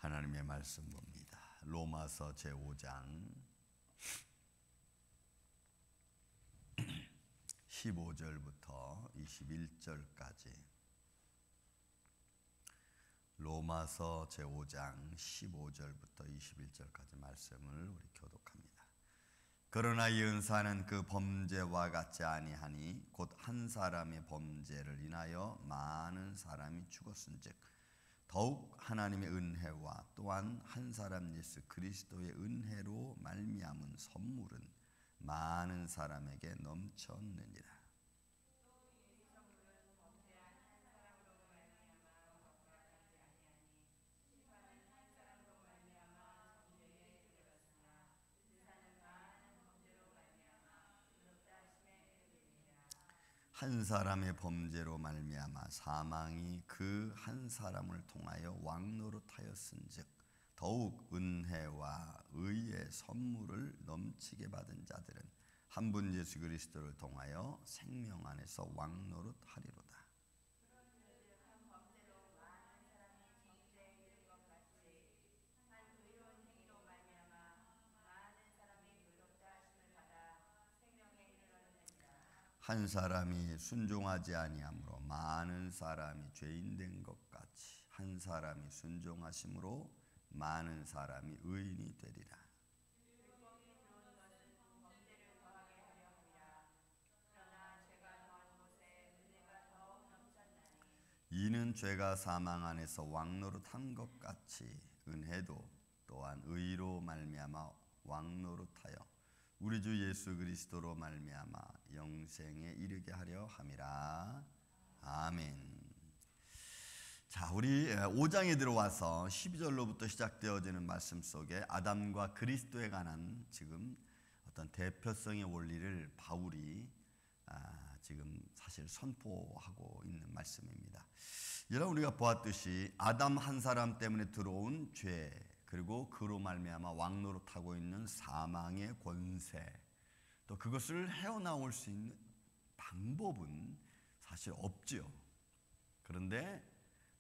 하나님의 말씀 봅니다. 로마서 제5장 15절부터 21절까지. 로마서 제5장 15절부터 21절까지 말씀을 우리 교독합니다. 그러나 이 은사는 그 범죄와 같지 아니하니 곧 한 사람의 범죄를 인하여 많은 사람이 죽었은즉 더욱 하나님의 은혜와 또한 한 사람 예수 그리스도의 은혜로 말미암은 선물은 많은 사람에게 넘쳤느니라. 한 사람의 범죄로 말미암아 사망이 그 한 사람을 통하여 왕노릇하였은즉 더욱 은혜와 의의 선물을 넘치게 받은 자들은 한 분 예수 그리스도를 통하여 생명 안에서 왕노릇하리로다. 한 사람이 순종하지 아니함으로 많은 사람이 죄인 된 것 같이 한 사람이 순종하심으로 많은 사람이 의인이 되리라. 이는 죄가 사망 안에서 왕노릇한 것 같이 은혜도 또한 의로 말미암아 왕노릇하여 우리 주 예수 그리스도로 말미암아 영생에 이르게 하려 함이라. 아멘. 자, 우리 5장에 들어와서 12절로부터 시작되어지는 말씀 속에 아담과 그리스도에 관한 지금 어떤 대표성의 원리를 바울이 지금 사실 선포하고 있는 말씀입니다. 여러분, 우리가 보았듯이 아담 한 사람 때문에 들어온 죄, 그리고 그로 말미암아 왕노릇하고 있는 사망의 권세, 또 그것을 헤어나올 수 있는 방법은 사실 없지요. 그런데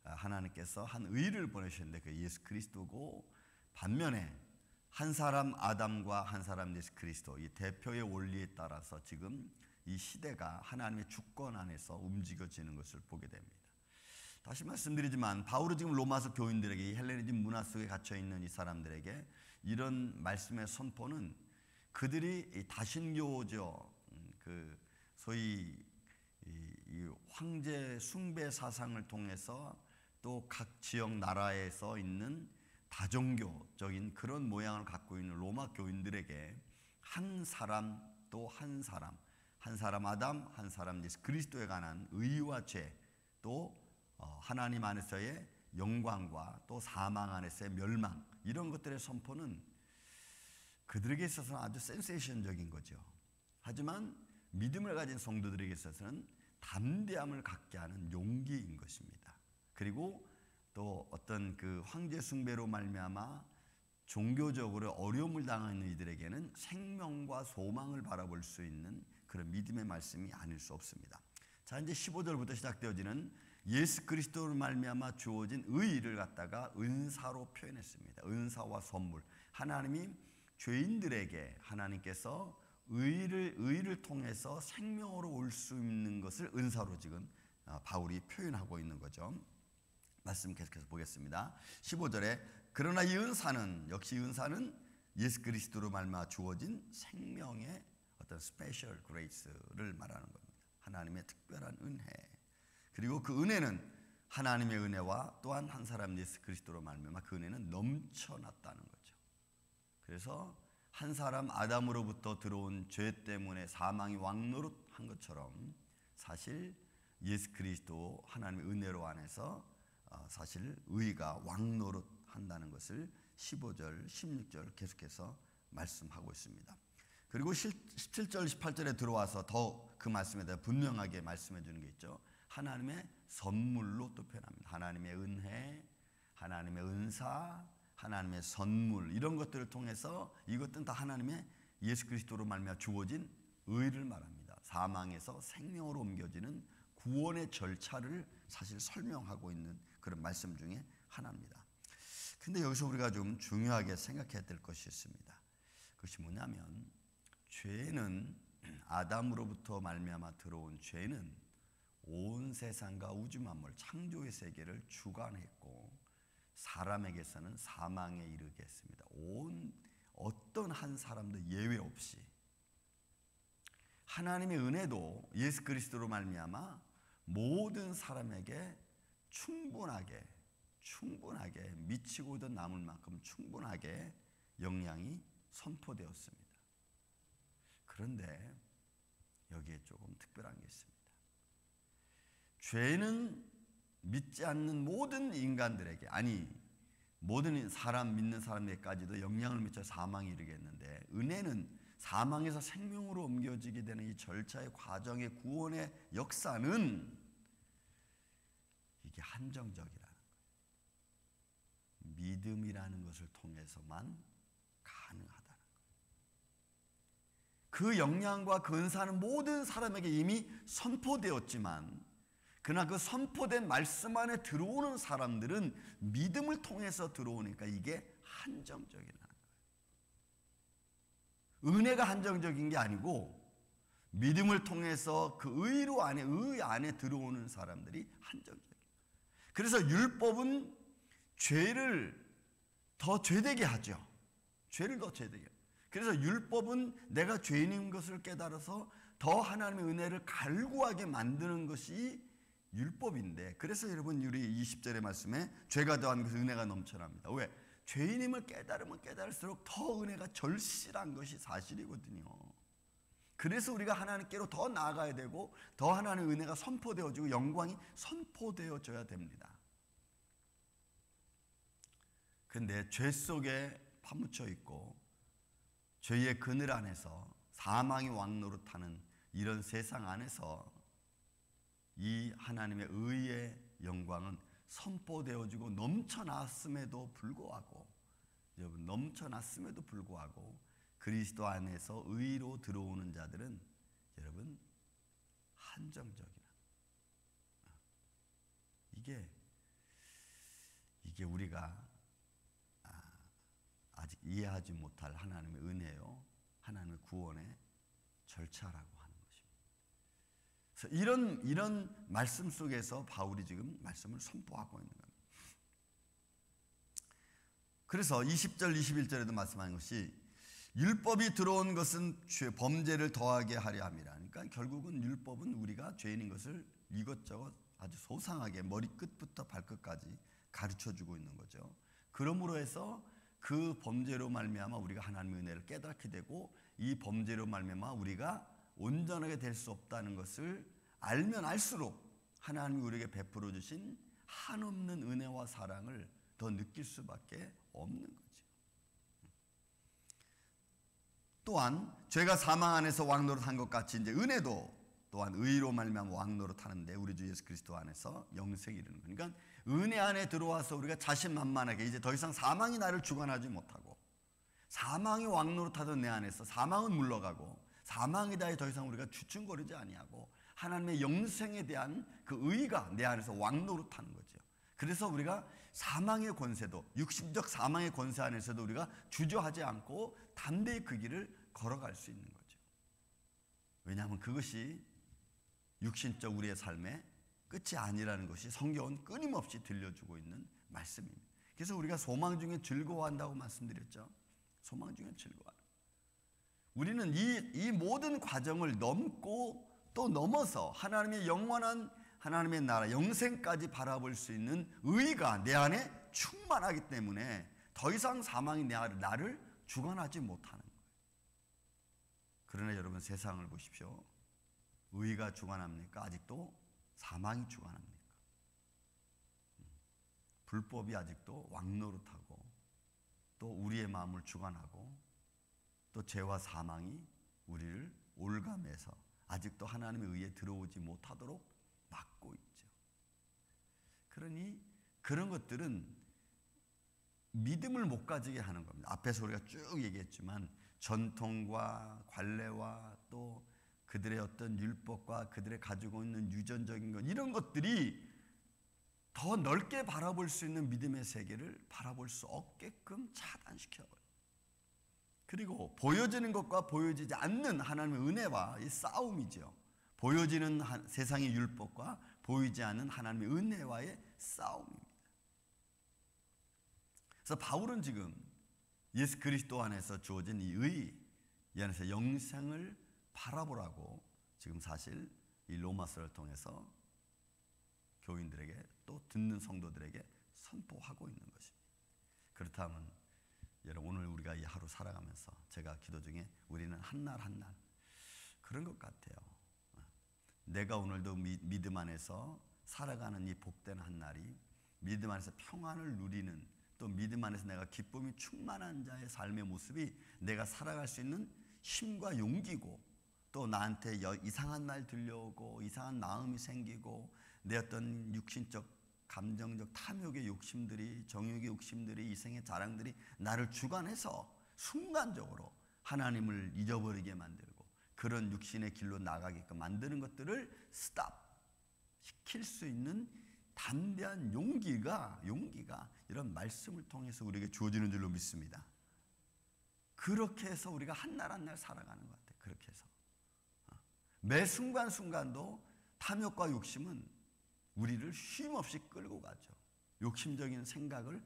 하나님께서 한 의를 보내셨는데 그 예수 그리스도고, 반면에 한 사람 아담과 한 사람 예수 그리스도, 이 대표의 원리에 따라서 지금 이 시대가 하나님의 주권 안에서 움직여지는 것을 보게 됩니다. 다시 말씀드리지만 바울은 지금 로마서 교인들에게, 이 헬레니즘 문화 속에 갇혀있는 이 사람들에게 이런 말씀의 선포는 그들이 다신교죠, 그 소위 이 황제 숭배 사상을 통해서 또 각 지역 나라에서 있는 다종교적인 그런 모양을 갖고 있는 로마 교인들에게 한 사람 또 한 사람, 한 사람 아담, 한 사람 예수 그리스도에 관한 의와 죄, 또 하나님 안에서의 영광과 또 사망 안에서의 멸망, 이런 것들의 선포는 그들에게 있어서는 아주 센세이션적인 거죠. 하지만 믿음을 가진 성도들에게 있어서는 담대함을 갖게 하는 용기인 것입니다. 그리고 또 어떤 그 황제 숭배로 말미암아 종교적으로 어려움을 당하는 이들에게는 생명과 소망을 바라볼 수 있는 그런 믿음의 말씀이 아닐 수 없습니다. 자, 이제 15절부터 시작되어지는 예수 그리스도로 말미암아 주어진 의를 갖다가 은사로 표현했습니다. 은사와 선물. 하나님이 죄인들에게 하나님께서 의를 통해서 생명으로 올 수 있는 것을 은사로 지금 바울이 표현하고 있는 거죠. 말씀 계속해서 보겠습니다. 15절에 그러나 이 은사는, 역시 은사는 예수 그리스도로 말미암아 주어진 생명의 어떤 스페셜 그레이스를 말하는 겁니다. 하나님의 특별한 은혜, 그리고 그 은혜는 하나님의 은혜와 또한 한 사람 예수 그리스도로 말미암아 그 은혜는 넘쳐났다는 거죠. 그래서 한 사람 아담으로부터 들어온 죄 때문에 사망이 왕노릇한 것처럼 사실 예수 그리스도 하나님의 은혜로 안에서 사실 의가 왕노릇한다는 것을 15절, 16절 계속해서 말씀하고 있습니다. 그리고 17절, 18절에 들어와서 더 그 말씀에 대해 분명하게 말씀해 주는 게 있죠. 하나님의 선물로 또 표현합니다. 하나님의 은혜, 하나님의 은사, 하나님의 선물, 이런 것들을 통해서 이것들은 다 하나님의 예수 그리스도로 말미암아 주어진 의를 말합니다. 사망에서 생명으로 옮겨지는 구원의 절차를 사실 설명하고 있는 그런 말씀 중에 하나입니다. 근데 여기서 우리가 좀 중요하게 생각해야 될 것이 있습니다. 그것이 뭐냐면 죄는 아담으로부터 말미암아 들어온 죄는 온 세상과 우주 만물 창조의 세계를 주관했고 사람에게서는 사망에 이르게 했습니다. 온 어떤 한 사람도 예외 없이 하나님의 은혜도 예수 그리스도로 말미암아 모든 사람에게 충분하게 미치고도 남을 만큼 충분하게 영향이 선포되었습니다. 그런데 여기에 조금 특별한 게 있습니다. 죄는 믿지 않는 모든 인간들에게, 아니 모든 사람 믿는 사람에게까지도 영향을 미쳐 사망에 이르게 했는데, 은혜는 사망에서 생명으로 옮겨지게 되는 이 절차의 과정의 구원의 역사는 이게 한정적이라는 거예요. 믿음이라는 것을 통해서만 가능하다는 거예요. 그 영향과 그 은사는 모든 사람에게 이미 선포되었지만, 그러나 그 선포된 말씀 안에 들어오는 사람들은 믿음을 통해서 들어오니까 이게 한정적이라는 거예요. 은혜가 한정적인 게 아니고 믿음을 통해서 그 의 안에 들어오는 사람들이 한정적이에요. 그래서 율법은 죄를 더 죄되게 하죠. 죄를 더 죄되게 해요. 그래서 율법은 내가 죄인인 것을 깨달아서 더 하나님의 은혜를 갈구하게 만드는 것이 율법인데, 그래서 여러분 우리 20절의 말씀에 죄가 더한 것은 은혜가 넘쳐납니다. 왜? 죄인임을 깨달으면 깨달을수록 더 은혜가 절실한 것이 사실이거든요. 그래서 우리가 하나님께로 더 나아가야 되고 더 하나님의 은혜가 선포되어지고 영광이 선포되어져야 됩니다. 근데 죄 속에 파묻혀 있고 죄의 그늘 안에서 사망의 왕노릇하는 이런 세상 안에서 이 하나님의 의의 영광은 선포되어지고 넘쳐났음에도 불구하고, 여러분 넘쳐났음에도 불구하고 그리스도 안에서 의로 들어오는 자들은 여러분 한정적이라. 이게 우리가 아직 이해하지 못할 하나님의 은혜요, 하나님의 구원의 절차라고 하는 것입니다. 그래서 이런 말씀 속에서 바울이 지금 말씀을 선포하고 있는 겁니다. 그래서 20절 21절에도 말씀하는 것이 율법이 들어온 것은 범죄를 더하게 하려 함이라. 그러니까 결국은 율법은 우리가 죄인인 것을 이것저것 아주 소상하게 머리끝부터 발끝까지 가르쳐주고 있는 거죠. 그러므로 해서 그 범죄로 말미암아 우리가 하나님의 은혜를 깨닫게 되고, 이 범죄로 말미암아 우리가 온전하게 될 수 없다는 것을 알면 알수록 하나님이 우리에게 베풀어 주신 한없는 은혜와 사랑을 더 느낄 수밖에 없는 거죠. 또한 죄가 사망 안에서 왕노릇한 것 같이 이제 은혜도 또한 의로 말미암아 왕노릇하는데 우리 주 예수 그리스도 안에서 영생이 이르는 거예요. 그러니까 은혜 안에 들어와서 우리가 자신만만하게 이제 더 이상 사망이 나를 주관하지 못하고, 사망이 왕노릇하던 내 안에서 사망은 물러가고 사망에 대해 더 이상 우리가 주춤거리지 아니하고 하나님의 영생에 대한 그 의가 내 안에서 왕노릇하는 거죠. 그래서 우리가 사망의 권세도, 육신적 사망의 권세 안에서도 우리가 주저하지 않고 담대히 그 길을 걸어갈 수 있는 거죠. 왜냐하면 그것이 육신적 우리의 삶의 끝이 아니라는 것이 성경은 끊임없이 들려주고 있는 말씀입니다. 그래서 우리가 소망 중에 즐거워한다고 말씀드렸죠. 소망 중에 즐거워하는. 우리는 이 모든 과정을 넘고 또 넘어서 하나님의 영원한 하나님의 나라 영생까지 바라볼 수 있는 의가 내 안에 충만하기 때문에 더 이상 사망이 나를 주관하지 못하는 거예요. 그러나 여러분 세상을 보십시오. 의가 주관합니까? 아직도 사망이 주관합니까? 불법이 아직도 왕노릇하고 또 우리의 마음을 주관하고 또 죄와 사망이 우리를 올가매서 아직도 하나님의 의에 들어오지 못하도록 막고 있죠. 그러니 그런 것들은 믿음을 못 가지게 하는 겁니다. 앞에서 우리가 쭉 얘기했지만 전통과 관례와 또 그들의 어떤 율법과 그들의 가지고 있는 유전적인 것, 이런 것들이 더 넓게 바라볼 수 있는 믿음의 세계를 바라볼 수 없게끔 차단시켜버려요. 그리고 보여지는 것과 보여지지 않는 하나님의 은혜와 이 싸움이죠. 보여지는 세상의 율법과 보이지 않는 하나님의 은혜와의 싸움입니다. 그래서 바울은 지금 예수 그리스도 안에서 주어진 이 의, 이 안에서 영생을 바라보라고 지금 사실 이 로마서를 통해서 교인들에게 또 듣는 성도들에게 선포하고 있는 것입니다. 그렇다면 여러분, 오늘 우리가 이 하루 살아가면서 제가 기도 중에 우리는 한 날 한 날 그런 것 같아요. 내가 오늘도 믿음 안에서 살아가는 이 복된 한 날이 믿음 안에서 평안을 누리는, 또 믿음 안에서 내가 기쁨이 충만한 자의 삶의 모습이 내가 살아갈 수 있는 힘과 용기고, 또 나한테 이상한 말 들려오고 이상한 마음이 생기고 내 어떤 육신적 감정적 탐욕의 욕심들이, 정욕의 욕심들이, 이생의 자랑들이 나를 주관해서 순간적으로 하나님을 잊어버리게 만들고 그런 육신의 길로 나가게끔 만드는 것들을 스탑 시킬 수 있는 담대한 용기가 이런 말씀을 통해서 우리에게 주어지는 줄로 믿습니다. 그렇게 해서 우리가 한 날 한 날 살아가는 것 같아요. 그렇게 해서 매 순간순간도 탐욕과 욕심은 우리를 쉼없이 끌고 가죠. 욕심적인 생각을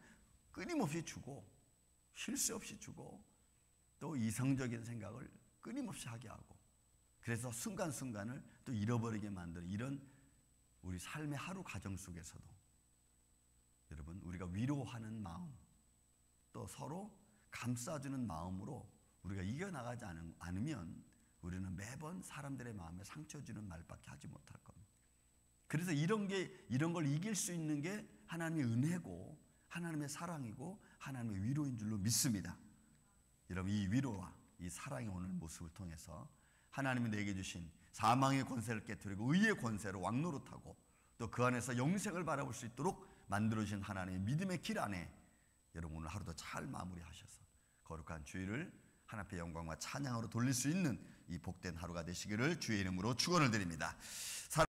끊임없이 주고, 쉴 새 없이 주고, 또 이성적인 생각을 끊임없이 하게 하고, 그래서 순간순간을 또 잃어버리게 만드는 이런 우리 삶의 하루 과정 속에서도 여러분, 우리가 위로하는 마음, 또 서로 감싸주는 마음으로 우리가 이겨나가지 않으면 우리는 매번 사람들의 마음에 상처 주는 말밖에 하지 못할 겁니다. 그래서 이런 걸 이길 수 있는 게 하나님의 은혜고 하나님의 사랑이고 하나님의 위로인 줄로 믿습니다. 여러분, 이 위로와 이 사랑의 오늘 모습을 통해서 하나님이 내게 주신 사망의 권세를 깨뜨리고 의의 권세로 왕노릇하고 또 그 안에서 영생을 바라볼 수 있도록 만들어주신 하나님의 믿음의 길 안에 여러분, 오늘 하루도 잘 마무리하셔서 거룩한 주일을 하나님의 영광과 찬양으로 돌릴 수 있는 이 복된 하루가 되시기를 주의 이름으로 축원을 드립니다.